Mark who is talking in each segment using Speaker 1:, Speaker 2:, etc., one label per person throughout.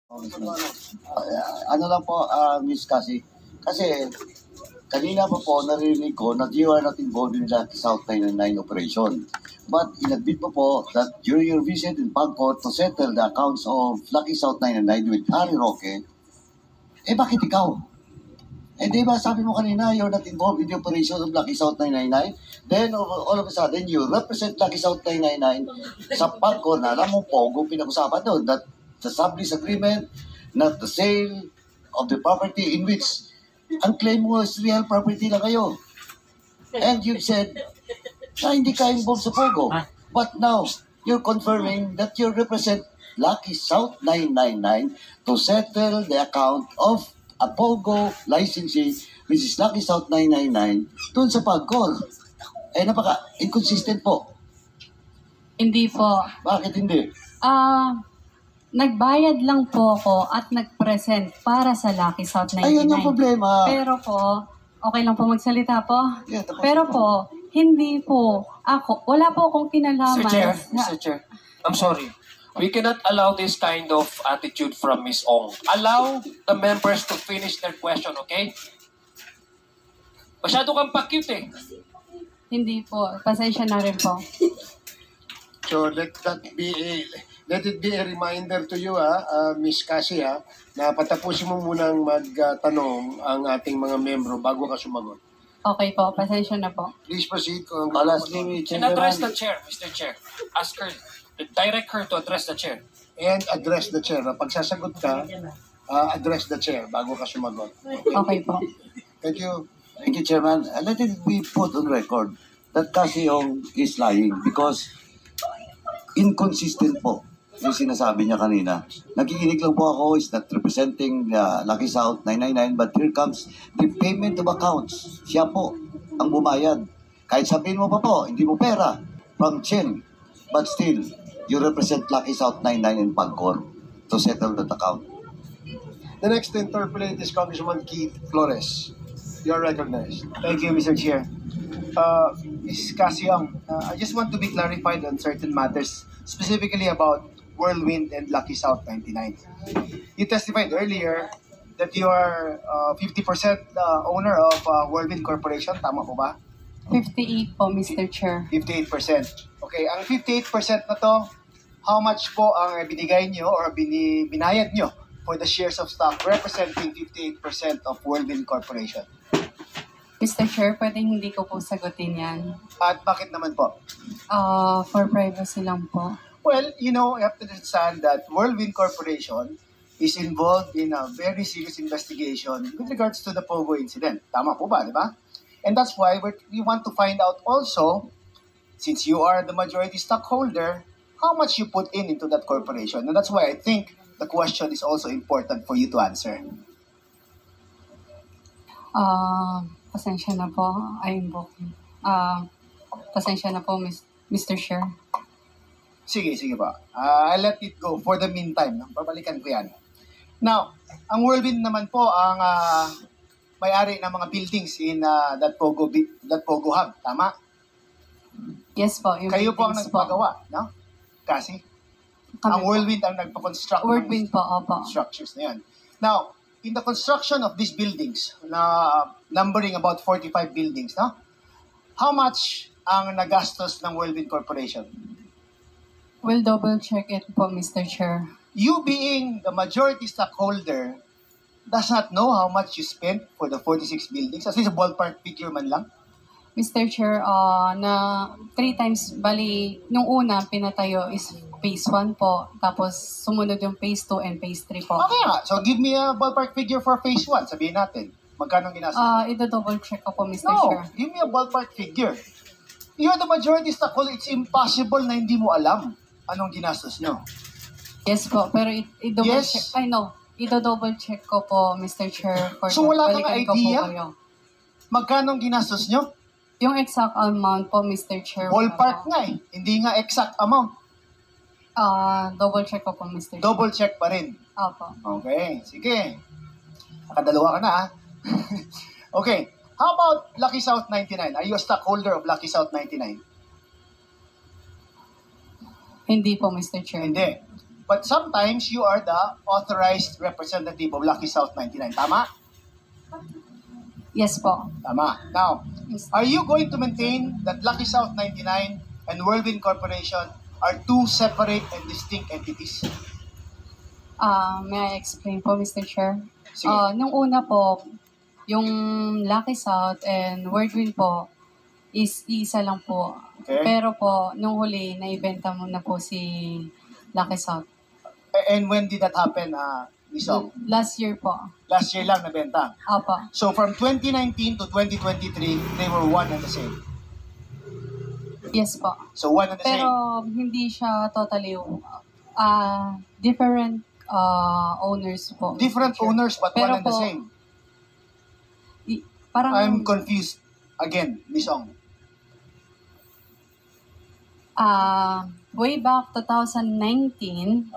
Speaker 1: Ano lang po, Miss Cassie, kasi kanina pa po narinig ko that you are not involved in the South 999 operation. But inadmit mo po that during your visit in Pagcor to settle the accounts of Lucky South 999 with Harry Roque, bakit ikaw? Di ba sabi mo kanina, you're not involved in the operation of Lucky South 999? Then, all of a sudden, you represent Lucky South 999 sa Pagcor na alam mo Pogo pinag-usapan doon that the sublease agreement, not the sale of the property in which ang claim mo is real property lang kayo. And you said na hindi ka involved sa Pogo. But now, you're confirming that you represent Lucky South 999 to settle the account of a Pogo licensee, which is Lucky South 999, doon sa Pagcor. Napaka-inconsistent po.
Speaker 2: Hindi po.
Speaker 1: Bakit hindi?
Speaker 2: Nagbayad lang po ako at nag-present para sa Lucky South 99.
Speaker 1: Ayun ang problema.
Speaker 2: Pero po, okay lang po magsalita po.
Speaker 1: Yeah,
Speaker 2: Pero po, hindi po ako, wala po akong kinalaman.
Speaker 3: Mr. Chair, I'm sorry. We cannot allow this kind of attitude from Ms. Ong. Allow the members to finish their question, okay? Masyado kang pa-cute eh.
Speaker 2: Hindi po. Pasensya na rin po.
Speaker 4: So let it be a reminder to you, Miss Cassie, na patapusin mo munang magtanong ang ating mga membro bago ka sumagot.
Speaker 2: Okay po. Pasensya na po.
Speaker 4: Please proceed. Kung
Speaker 3: And address the chair, Mr. Chair. Ask her, direct her to address the chair.
Speaker 4: And address the chair. Pag sasagot ka, address the chair bago ka sumagot.
Speaker 2: Okay po.
Speaker 4: Thank you.
Speaker 1: Thank you, Chairman. Let it be put on record that Cassie Ong is lying because inconsistent po yung sinasabi niya kanina. Nakikinig lang po ako, is not representing Lucky South 999, but here comes the payment of accounts. Siya po ang bumayad. Kahit sabihin mo pa po, hindi mo pera from Chen, but still, you represent Lucky South 99 in Pagcor to settle that account.
Speaker 4: The next to interpolate is Congressman Keith Flores. You are recognized.
Speaker 5: Thank you, Mr. Chair. Ms. Cassie Ong, I just want to be clarified on certain matters, specifically about Whirlwind and Lucky South 99. You testified earlier that you are 50% owner of Whirlwind Corporation. Tama po ba?
Speaker 2: 58 po, Mr. Chair.
Speaker 5: 58%. Okay, ang 58% na to, how much po ang binigay nyo or binayad nyo for the shares of stock representing 58% of Whirlwind Corporation?
Speaker 2: Mr. Chair, pwedeng hindi ko po sagutin yan.
Speaker 5: At bakit naman po?
Speaker 2: For privacy lang po.
Speaker 5: Well, you have to understand that Whirlwind Corporation is involved in a very serious investigation with regards to the Pogo incident. Tama po ba, di ba? And that's why we want to find out also, since you are the majority stockholder, how much you put into that corporation. And that's why I think the question is also important for you to answer.
Speaker 2: Pasensya na po. Pasensya na po, Mr. Chair.
Speaker 5: Sige po. I'll let it go for the meantime. Babalikan ko yan. Now, ang Whirlwind naman po ang may-ari ng mga buildings in that Pogo Hub. Tama?
Speaker 2: Yes po.
Speaker 5: Kayo po ang nagpagawa, no? Kasi ang Whirlwind ang nagpa-construct
Speaker 2: Whirlwind po, opo.
Speaker 5: structures na yan. Now, in the construction of these buildings, na numbering about 45 buildings, no? How much ang nagastos ng Whirlwind Corporation?
Speaker 2: We'll double check it po, Mr. Chair.
Speaker 5: You being the majority stockholder does not know how much you spent for the 46 buildings? As least a ballpark figure man lang?
Speaker 2: Mr. Chair, na 3 times, bali, nung una pinatayo is phase 1 po, tapos sumunod yung phase 2 and phase 3 po.
Speaker 5: Okay nga. So give me a ballpark figure for phase 1. Sabihin natin. Magkano ginastos?
Speaker 2: Ito-double check ko po, Mr.
Speaker 5: No,
Speaker 2: Chair.
Speaker 5: give me a ballpark figure. You're the majority stockholder. It's impossible na hindi mo alam anong ginastos nyo.
Speaker 2: Yes po, pero i-double
Speaker 5: Yes.
Speaker 2: check. Ito-double check ko po, Mr. Chair.
Speaker 5: So wala kang
Speaker 2: Balikan ko po
Speaker 5: idea?
Speaker 2: kayo.
Speaker 5: Magkano ang ginastos nyo?
Speaker 2: Yung exact amount po, Mr. Chair.
Speaker 5: Ballpark nga eh. Hindi nga exact amount.
Speaker 2: Double check ko po, Mr. Chair.
Speaker 5: Double check pa rin.
Speaker 2: Opo.
Speaker 5: Okay, sige. Nakadalawa ka na ha. Okay. How about Lucky South 99? Are you a stockholder of Lucky South 99?
Speaker 2: Hindi po, Mr. Chair.
Speaker 5: Hindi. But sometimes you are the authorized representative of Lucky South 99. Tama?
Speaker 2: Yes po.
Speaker 5: Tama. Now,
Speaker 2: Yes.
Speaker 5: are you going to maintain that Lucky South 99 and Whirlwind Corporation are two separate and distinct entities?
Speaker 2: May I explain po, Mr. Chair?
Speaker 5: Sige.
Speaker 2: Nung una po, yung Lucky South and Whirlwind po is isa lang po.
Speaker 5: Okay.
Speaker 2: Pero po, nung huli, naibenta mo na po si Lucky South.
Speaker 5: And when did that happen, Ms. Ong?
Speaker 2: Last year po.
Speaker 5: Last year lang nabenta.
Speaker 2: Opo.
Speaker 5: So from 2019 to 2023, they were one and the same.
Speaker 2: Yes po.
Speaker 5: So one and the same.
Speaker 2: Pero hindi siya totally different owners po. Mr.
Speaker 5: Different
Speaker 2: Chair.
Speaker 5: owners but
Speaker 2: Pero
Speaker 5: one and the
Speaker 2: po,
Speaker 5: same.
Speaker 2: Parang
Speaker 5: I'm confused. Again, Ms. Ong.
Speaker 2: way back 2019,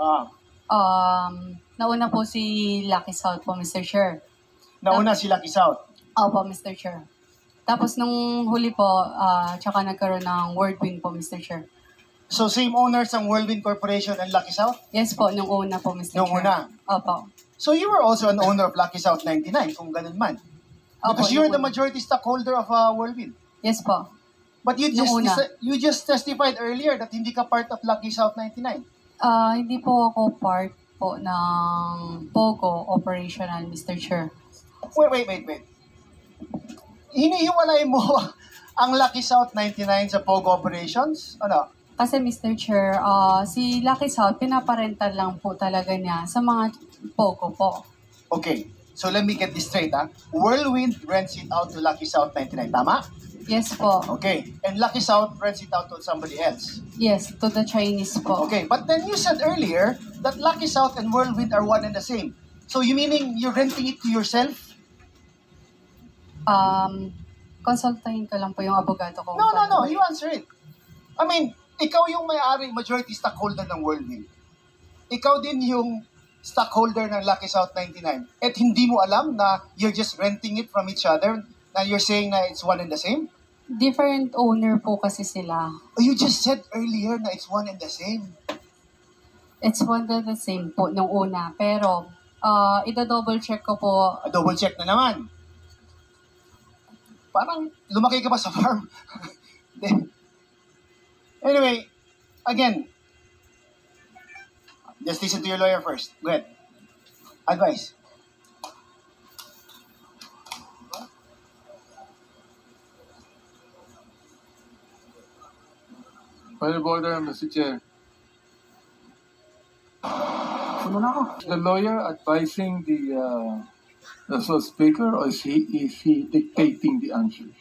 Speaker 2: nauna po si Lucky South po, Mr. Chair.
Speaker 5: Nauna si Lucky South.
Speaker 2: Opo, Mr. Chair. Tapos nung huli po, tsaka nagkaroon ng Whirlwind po, Mr. Chair.
Speaker 5: So same owners ang Whirlwind Corporation and Lucky South?
Speaker 2: Yes po, nung una po, Mr.
Speaker 5: Nung
Speaker 2: Chair.
Speaker 5: una?
Speaker 2: Opo.
Speaker 5: So you were also an owner of Lucky South 99, kung ganun man.
Speaker 2: Opo,
Speaker 5: Because you're
Speaker 2: nung
Speaker 5: the
Speaker 2: una.
Speaker 5: majority stockholder of Whirlwind.
Speaker 2: Yes po.
Speaker 5: But you
Speaker 2: Nung una.
Speaker 5: just testified earlier that hindi ka part of Lucky South 99.
Speaker 2: Hindi po ako part po ng POGO operational, Mr. Chair.
Speaker 5: Wait. Hinihiwalay mo ang Lucky South 99 sa POGO operations? Ano?
Speaker 2: Kasi Mr. Chair, si Lucky South, pinaparental lang po talaga niya sa mga POGO po.
Speaker 5: Okay. So let me get this straight, ha? Whirlwind rents it out to Lucky South 99, tama?
Speaker 2: Yes po.
Speaker 5: Okay. And Lucky South rents it out to somebody else.
Speaker 2: Yes, to the Chinese po.
Speaker 5: Okay. But then you said earlier that Lucky South and Whirlwind are one and the same. So you meaning you're renting it to yourself?
Speaker 2: Konsultahin ko lang po yung abogado ko.
Speaker 5: No. You answer it. I mean, ikaw yung may-ari, majority stockholder ng Whirlwind. Ikaw din yung stockholder ng Lucky South 99. At hindi mo alam na you're just renting it from each other, na you're saying na it's one and the same?
Speaker 2: Different owner po kasi sila.
Speaker 5: Oh, you just said earlier na it's one and the same.
Speaker 2: It's one and the same po nung una. Pero, ida-double check ko po.
Speaker 5: Double check na naman. Parang lumaki ka pa sa farm. Anyway, again, just listen to your lawyer first. Go ahead. Advice.
Speaker 6: Point of order, Mr. Chair.
Speaker 5: Ano na ako?
Speaker 6: The lawyer advising the speaker, or is he dictating the answers?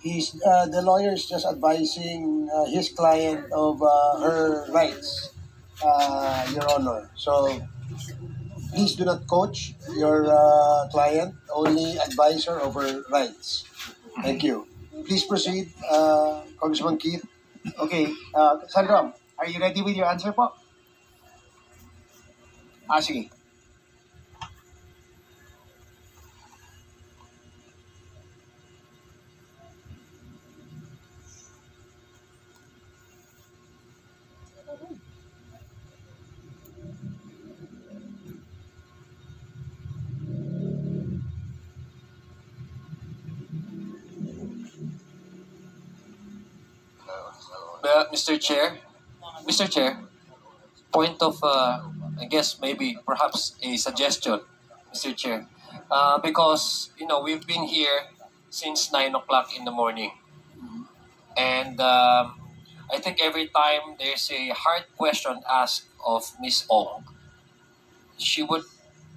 Speaker 4: The lawyer is just advising his client of her rights, Your Honor. So please do not coach your client, only advise her of her rights. Thank you. Please proceed, Congressman Keith.
Speaker 5: Okay, Sandro, are you ready with your answer po? Sige.
Speaker 3: Mr. Chair, point of, I guess maybe perhaps a suggestion, Mr. Chair, because we've been here since 9 o'clock in the morning, and I think every time there's a hard question asked of Ms. Ong, she would,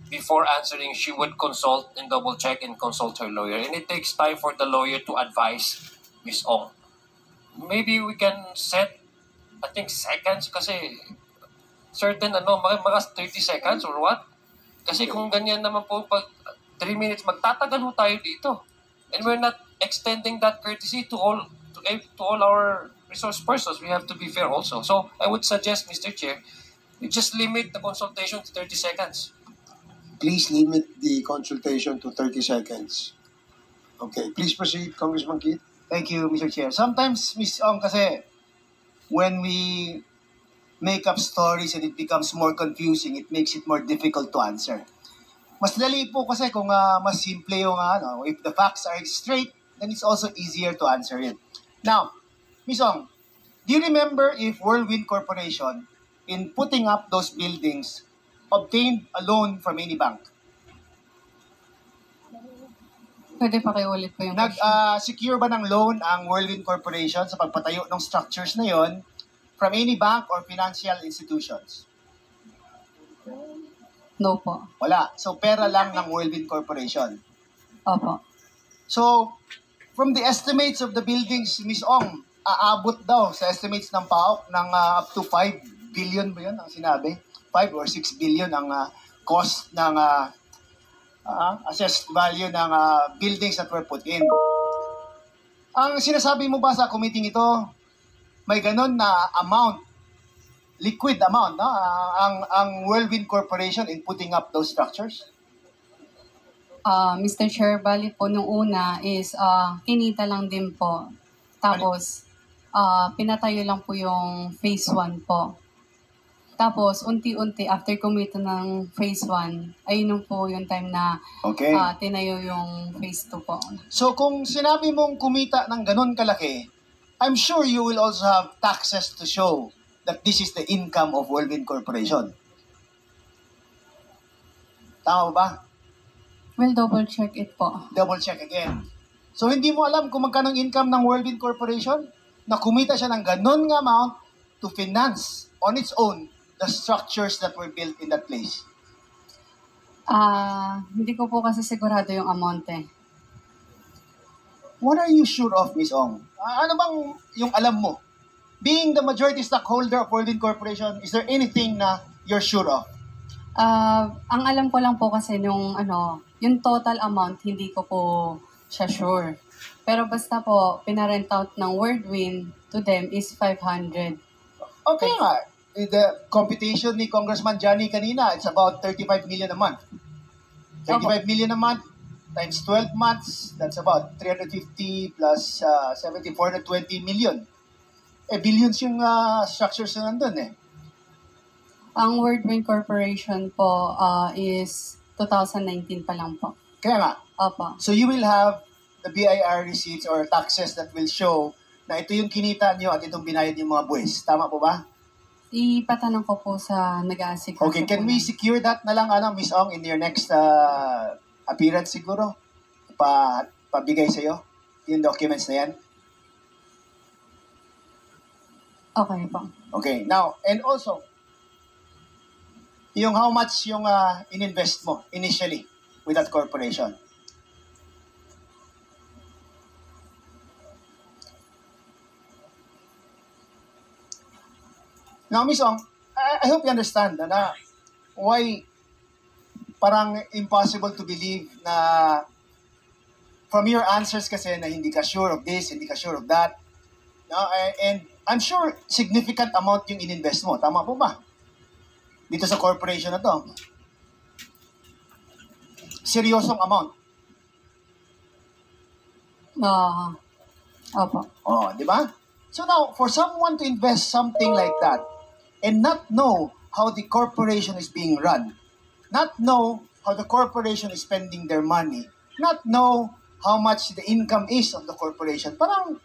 Speaker 3: before answering, she would consult and double check and consult her lawyer, and it takes time for the lawyer to advise Ms. Ong. Maybe we can set, I think, seconds kasi certain mga 30 seconds or what? Kasi kung ganyan naman po, pag 3 minutes, magtatagal ho tayo dito. And we're not extending that courtesy to all our resource persons. We have to be fair also. So I would suggest, Mr. Chair, you just limit the consultation to 30 seconds.
Speaker 4: Please limit the consultation to 30 seconds. Okay, please proceed, Congressman Keith.
Speaker 5: Thank you, Mr. Chair. Sometimes, Ms. Ong, kasi when we make up stories and it becomes more confusing, it makes it more difficult to answer. Mas dali po kasi kung mas simple yung if the facts are straight, then it's also easier to answer it. Now, Ms. Ong, do you remember if Whirlwind Corporation, in putting up those buildings, obtained a loan from any bank?
Speaker 2: Pwede pa kayo ulit po yung question.
Speaker 5: Nag-secure ba ng loan ang Whirlwind Corporation sa pagpatayo ng structures na yon from any bank or financial institutions?
Speaker 2: No po.
Speaker 5: Wala. So, pera lang ng Whirlwind Corporation.
Speaker 2: Opo.
Speaker 5: So, from the estimates of the buildings, Ms. Ong, aabot daw sa estimates ng PAOK ng up to 5 billion ba yun ang sinabi? 5 or 6 billion ang cost ng assessed value ng buildings that were put in. Ang sinasabi mo ba sa committee ito, may ganon na amount, liquid amount, no? Ang Whirlwind Corporation in putting up those structures?
Speaker 2: Mr. Chair, bali po nung una is kinita lang din po. Tapos, pinatayo lang po yung phase 1 po. Tapos, unti-unti, after kumita ng phase 1, ayun po yung time na
Speaker 5: Okay.
Speaker 2: tinayo yung phase 2 po.
Speaker 5: So kung sinabi mong kumita ng ganon kalaki, I'm sure you will also have taxes to show that this is the income of Whirlwind Corporation. Tama ba?
Speaker 2: We'll double check it po.
Speaker 5: Double check again. So hindi mo alam kung magkano ang income ng Whirlwind Corporation na kumita siya ng ganon nga amount to finance on its own the structures that were built in that place.
Speaker 2: Hindi ko po kasi sigurado yung amount eh.
Speaker 5: What are you sure of, Ms. Ong? Ano bang yung alam mo? Being the majority stockholder of Whirlwind Corporation, is there anything na you're sure of?
Speaker 2: Ang alam ko lang po kasi yung total amount, hindi ko po siya sure. Pero basta po, pinarent out ng Whirlwind to them is 500.
Speaker 5: Okay nga. The computation ni Congressman Johnny kanina, it's about 35 million a month. 35 million a month times 12 months, that's about 350 plus 70, 420 million. Billions yung structures na nandun eh.
Speaker 2: Ang Whirlwind Corporation po is 2019 pa lang po.
Speaker 5: Kaya nga.
Speaker 2: Opo.
Speaker 5: So you will have the BIR receipts or taxes that will show na ito yung kinita nyo at itong binayad yung mga buwis. Tama po ba?
Speaker 2: Ipatanong ko po sa nag-aasikaso.
Speaker 5: Okay, can
Speaker 2: po
Speaker 5: we
Speaker 2: na-
Speaker 5: secure that na lang, Ms. Ong, in your next appearance siguro? Pabigay sa'yo? Yung documents na yan?
Speaker 2: Okay po.
Speaker 5: Okay, now, and also, yung how much yung ininvest mo initially with that corporation? Now, Ms. Ong, I hope you understand na why parang impossible to believe na from your answers kasi na hindi ka sure of this, hindi ka sure of that. No? And I'm sure significant amount yung ininvest mo. Tama po ba? Dito sa corporation na to. Seryosong amount.
Speaker 2: Opo.
Speaker 5: Oh, di ba? So now, for someone to invest something like that and not know how the corporation is being run, not know how the corporation is spending their money, not know how much the income is of the corporation, parang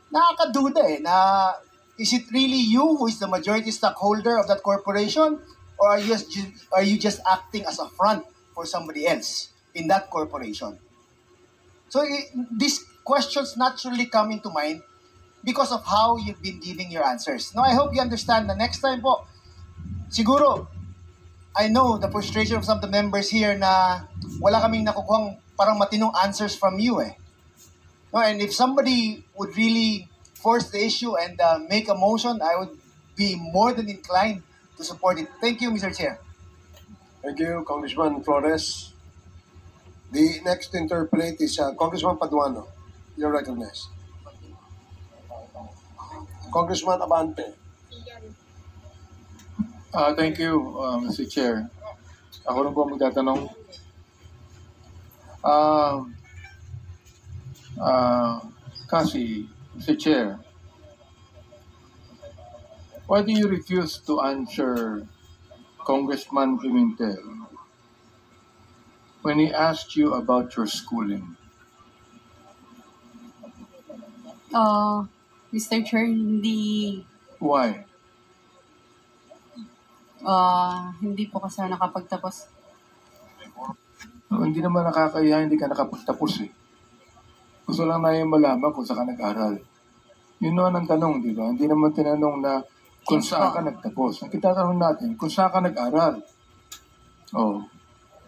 Speaker 5: nakakaduda eh, na is it really you who is the majority stockholder of that corporation, or are you just acting as a front for somebody else in that corporation? So these questions naturally come into mind because of how you've been giving your answers. Now, I hope you understand na next time po, siguro, I know the frustration of some of the members here na wala kaming nakukuhang parang matinong answers from you eh. No, and if somebody would really force the issue and make a motion, I would be more than inclined to support it. Thank you, Mr. Chair.
Speaker 4: Thank you, Congressman Flores. The next to interpolate is Congressman Paduano. You're recognized. Congressman Abante.
Speaker 6: Thank you, Mr. Chair. Ako rin po magtatanong. Kasi, Mr. Chair, Why do you refuse to answer Congressman Pimentel when he asked you about your schooling?
Speaker 2: Mr. Chair,
Speaker 6: Why?
Speaker 2: hindi po kasi ako nakapagtapos.
Speaker 6: Hindi naman nakakaya, hindi ka nakapagtapos eh. Gusto lang na yung malaman kung saan ka nag-aral. Yun naman ang tanong, di ba? Hindi naman tinanong na kung saan ka nagtapos. Ang kitatanong natin, kung saan ka nag-aral. Oh,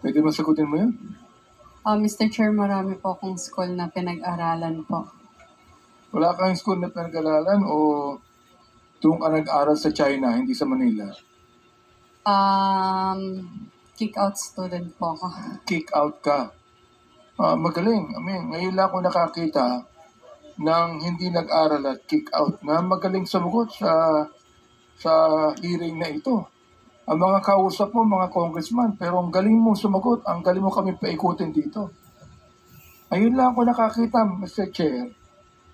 Speaker 6: pwede mo sagutin mo yun?
Speaker 2: Mr. Chair, marami po akong school na pinag-aralan po.
Speaker 6: Wala kang school na pinag-aralan o doon ka nag-aral sa China, hindi sa Manila?
Speaker 2: Kick-out student po ako.
Speaker 6: Kick out ka. Magaling. I mean, ngayon lang ako nakakita ng hindi nag-aral at kick out na magaling sumagot sa hearing na ito. Ang mga kausap mo, mga congressman, pero ang galing mo sumagot, ang galing mo kami paikutin dito. Ayun lang ako nakakita, Mr. Chair,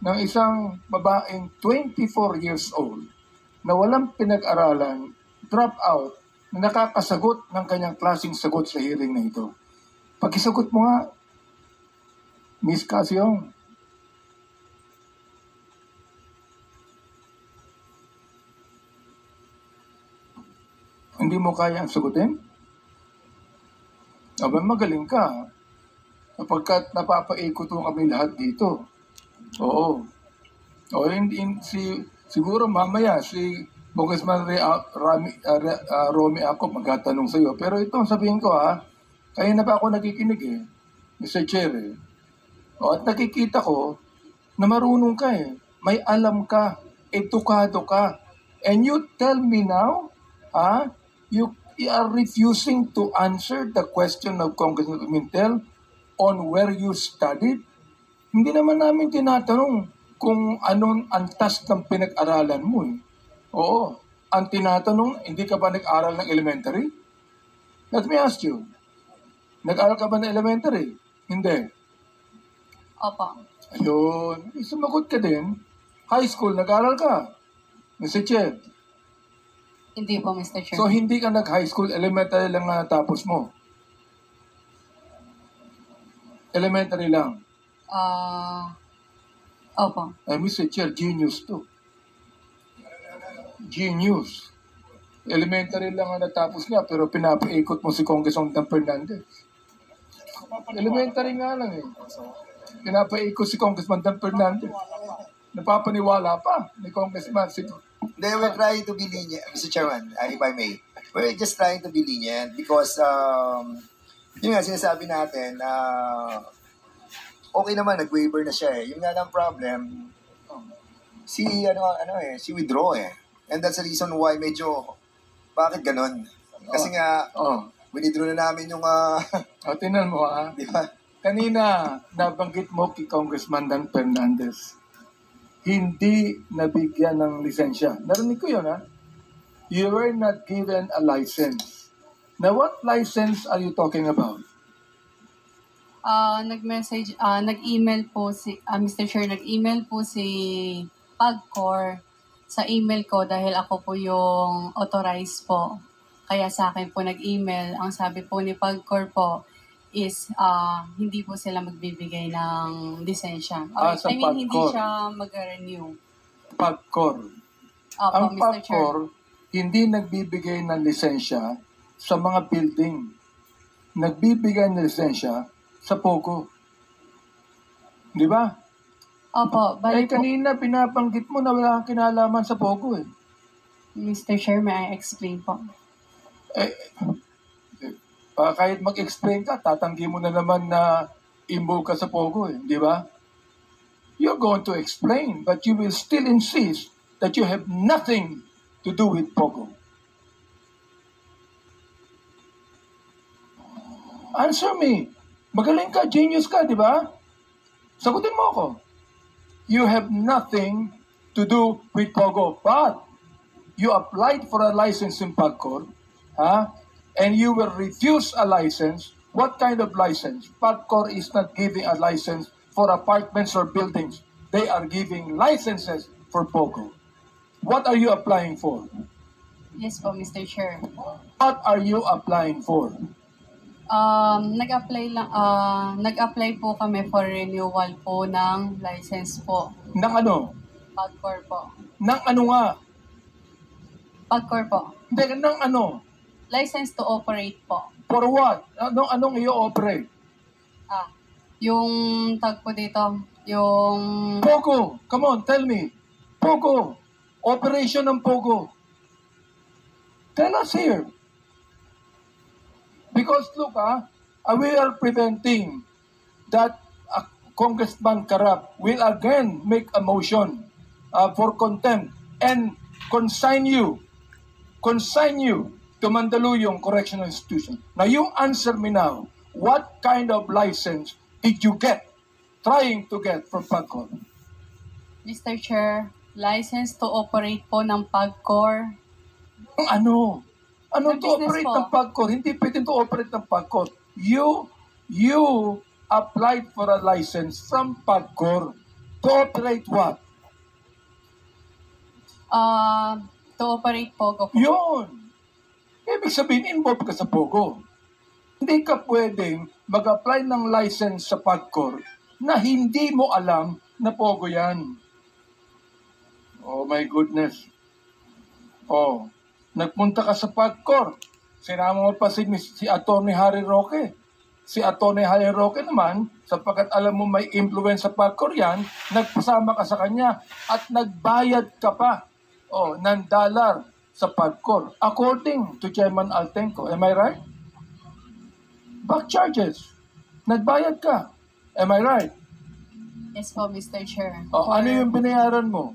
Speaker 6: ng isang babaeng 24 years old na walang pinag-aralan, drop out, na nakakasagot ng kanyang klaseng sagot sa hearing na ito. Pagkisagot mo nga, Miss Casyong. Hindi mo kaya ang sagutin? Aba, magaling ka. Kapagkat napapaikot mo kami lahat dito. Oo. O siguro mamaya si Congressman Romy ako magtatanong sa iyo. Pero ito, sabihin ko kaya na pa ako nakikinig Mr. Chair at nakikita ko na marunong ka may alam ka, edukado ka. And you tell me now, you are refusing to answer the question of Congressman Pimentel on where you studied. Hindi naman namin tinatanong kung anong antas ng pinag-aralan mo Oo. Ang tinatanong, hindi ka ba nag-aral ng elementary? Let me ask you. Nag-aral ka ba ng elementary? Hindi.
Speaker 2: Opo.
Speaker 6: Ayun. Sumagot ka din. High school, nag-aral ka. Mr. Chair.
Speaker 2: Hindi po, Mr. Chair.
Speaker 6: So, hindi ka nag-high school, elementary lang na natapos mo? Elementary lang?
Speaker 2: Opo.
Speaker 6: Mr. Chair, genius to. Genius. Elementary lang ang natapos niya, pero pinapaikot mo si Congressman Dan Fernandez. Elementary nga lang Pinapaikot si Congressman Dan Fernandez. Napapaniwala pa ni Congressman
Speaker 7: They were trying to be lenient, Mr. Chairman, if I may. We're just trying to be lenient because, yun nga, sinasabi natin, okay naman, nag-waiver na siya Yung nga lang problem, si withdraw And that's the reason why medyo, bakit ganon? Kasi nga, withdraw na namin yung,
Speaker 6: tingnan mo
Speaker 7: di ba?
Speaker 6: Kanina, nabanggit mo kay Congressman Dan Fernandez. Hindi nabigyan ng lisensya. Narinig ko yun, You were not given a license. Now, what license are you talking about?
Speaker 2: Nag-email po Mr. Chair, nag-email po si PAGCOR sa email ko dahil ako po yung authorized po. Kaya sa akin po nag-email. Ang sabi po ni PAGCOR po is hindi po sila magbibigay ng lisensya. Hindi siya mag-renew.
Speaker 6: PAGCOR. Ang
Speaker 2: Mr. Chair.
Speaker 6: PAGCOR hindi nagbibigay ng lisensya sa mga building. Nagbibigay ng lisensya sa POGO. Di ba?
Speaker 2: Opo.
Speaker 6: Kanina pinabanggit mo na wala kang kinalaman sa POGO
Speaker 2: Mr. Chair, may I explain po?
Speaker 6: Kahit mag-explain ka, tatanggi mo na naman na involved ka sa POGO di ba? You're going to explain, but you will still insist that you have nothing to do with POGO. Answer me. Magaling ka, genius ka, di ba? Sagutin mo ako. You have nothing to do with POGO, but you applied for a license in PAGCOR, and you will refuse a license. What kind of license? PAGCOR is not giving a license for apartments or buildings. They are giving licenses for POGO. What are you applying for?
Speaker 2: Yes po, Mr. Chair.
Speaker 6: What are you applying for?
Speaker 2: Nag-apply po kami for renewal po ng license po.
Speaker 6: Nang ano?
Speaker 2: Pagcor po.
Speaker 6: Nang ano nga?
Speaker 2: Pagcor po.
Speaker 6: Hindi, nang ano?
Speaker 2: License to operate po.
Speaker 6: For what? Anong i-operate?
Speaker 2: Yung tag po dito, yung...
Speaker 6: Pogo! Come on, tell me. Pogo! Operation ng Pogo. Tell us here. Because look, we are preventing that Congressman Karap will again make a motion for contempt and consign you to Mandaluyong Correctional Institution. Now, you answer me now, what kind of license did you trying to get from PAGCOR?
Speaker 2: Mr. Chair, license to operate po ng Pagcor.
Speaker 6: Ano? Ano
Speaker 2: Sa
Speaker 6: to
Speaker 2: business
Speaker 6: operate
Speaker 2: po.
Speaker 6: ng PAGCOR? Hindi pwedeng to operate ng PAGCOR. You applied for a license from PAGCOR to operate what?
Speaker 2: To operate Pogo po.
Speaker 6: Yun. Ibig sabihin, involved ka sa Pogo. Hindi ka pwedeng mag-apply ng license sa PAGCOR na hindi mo alam na Pogo yan. Oh my goodness. Oh, nagpunta ka sa PAGCOR. Sinama mo pa si Atty. Harry Roque. Si Atty. Harry Roque naman, sapagkat alam mo may influence sa PAGCOR yan, nagpasama ka sa kanya at nagbayad ka pa ng dollar sa PAGCOR. According to Chairman Altenco. Am I right? Back charges. Nagbayad ka. Am I right?
Speaker 2: Yes po, Mr. Chair.
Speaker 6: Ano yung binayaran mo?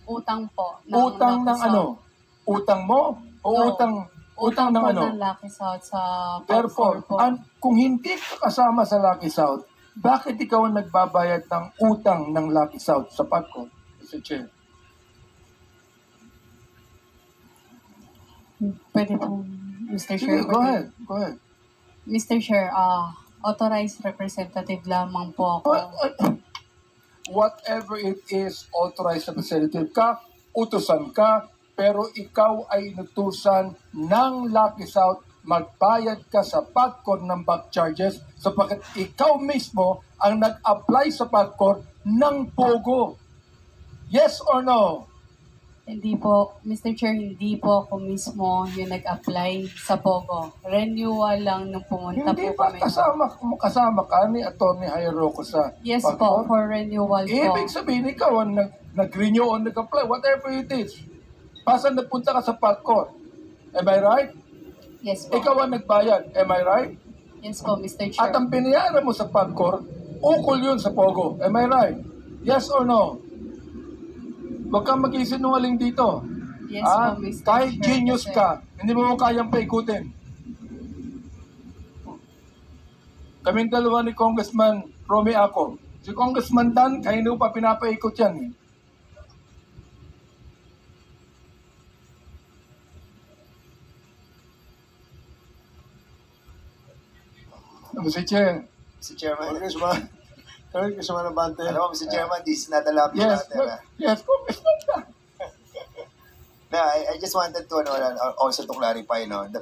Speaker 2: Utang po.
Speaker 6: Utang ng
Speaker 2: Lucky
Speaker 6: ano?
Speaker 2: South.
Speaker 6: Utang mo? O
Speaker 2: No.
Speaker 6: utang ng
Speaker 2: po
Speaker 6: ano?
Speaker 2: ng Lucky South sa
Speaker 6: Therefore,
Speaker 2: Pagcor po.
Speaker 6: kung hindi ka kasama sa Lucky South, bakit ikaw ang nagbabayad ng utang ng Lucky South sa PAGCOR? Mr. Chair.
Speaker 2: Pwede po, Mr.
Speaker 6: Sige,
Speaker 2: Chair.
Speaker 6: go ahead. Go ahead.
Speaker 2: Mr. Chair, authorized representative lamang po ako.
Speaker 6: Whatever it is, authorized representative ka, utusan ka, pero ikaw ay inutusan ng Lucky South, magbayad ka sa PAGCOR ng back charges sapagkat ikaw mismo ang nag-apply sa PAGCOR ng Pogo. Yes or no?
Speaker 2: Hindi po, Mr. Chair, hindi po ako mismo yung nag-apply sa Pogo. Renewal lang nung pumunta
Speaker 6: Hindi
Speaker 2: po
Speaker 6: ba
Speaker 2: kami.
Speaker 6: kasama ka ni Atty. Hayroco sa
Speaker 2: Yes
Speaker 6: PAGCOR?
Speaker 2: po, for renewal po.
Speaker 6: Ibig sabihin ikaw ang nag-renew o nag-apply, whatever it is. Basta napunta ka sa PAGCOR. Am I right?
Speaker 2: Yes po.
Speaker 6: Ikaw ang nagbayad. Am I right?
Speaker 2: Yes po, Mr. Chair.
Speaker 6: At ang binayaran mo sa PAGCOR, ukol yun sa Pogo. Am I right? Yes or no? Huwag kang mag-isinungaling dito.
Speaker 2: Yes po, Mr.
Speaker 6: Kahit
Speaker 2: Chair,
Speaker 6: genius
Speaker 2: kasi-
Speaker 6: ka, hindi mo kayang paikutin. Kaming dalawa ni Congressman Romy ako. Si Congressman Dan, kaya hindi mo pa pinapaikot yan. Mr. Chair.
Speaker 7: Mr. Chairman.
Speaker 4: Congressman Abante.
Speaker 7: Ano, Mr. Chairman, this is not a lobby
Speaker 6: Yes,
Speaker 7: matter.
Speaker 6: yes, Congressman Dan.
Speaker 7: No, I just wanted to also to clarify, no, the